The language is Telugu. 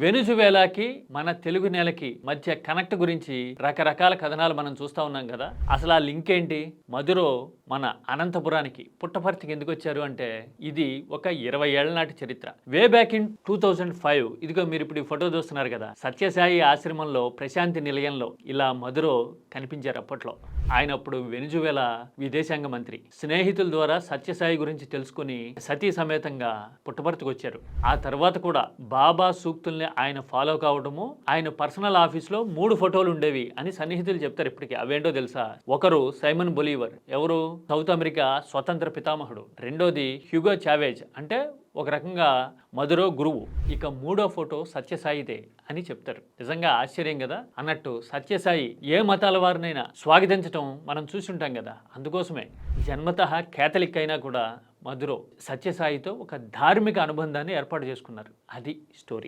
వెనుజువేలాకి మన తెలుగు నేలకి మధ్య కనెక్ట్ గురించి రకరకాల కథనాలు మనం చూస్తూ ఉన్నాం కదా. అసలు ఆ లింక్ ఏంటి? మధురో మన అనంతపురానికి పుట్టపర్తికి ఎందుకు వచ్చారు అంటే ఇది ఒక 20 ఏళ్ల నాటి చరిత్ర. వే బ్యాక్ ఇన్ 2005 ఇదిగో మీరు ఇప్పుడు ఈ ఫోటో చూస్తున్నారు కదా, సత్యసాయి ఆశ్రమంలో ప్రశాంతి నిలయంలో ఇలా మధురో కనిపించారు అప్పట్లో. ఆయన అప్పుడు వెనుజువేలా విదేశాంగ మంత్రి. స్నేహితుల ద్వారా సత్యసాయి గురించి తెలుసుకుని సతీ సమేతంగా పుట్టపర్తికి వచ్చారు. ఆ తర్వాత కూడా బాబా సూక్తుల్ని ఆయన ఫాలో కావడము, ఆయన పర్సనల్ ఆఫీస్లో 3 ఫోటోలు ఉండేవి అని సన్నిహితులు చెప్తారు ఇప్పటికీ. అవేంటో తెలుసా? ఒకరు సైమన్ బొలీవర్, ఎవరు సౌత్ అమెరికా స్వతంత్ర పితామహుడు. రెండోది హ్యూగో చావేజ్, అంటే ఒక రకంగా మధురో గురువు. ఇక 3వ ఫోటో సత్యసాయిదే అని చెప్తారు. నిజంగా ఆశ్చర్యం కదా. అన్నట్టు సత్యసాయి ఏ మతాల వారినైనా స్వాగతించడం మనం చూసుంటాం కదా. అందుకోసమే జన్మతః కేథలిక్ అయినా కూడా మధురో సత్యసాయితో ఒక ధార్మిక అనుబంధాన్ని ఏర్పాటు చేసుకున్నారు. అది స్టోరీ.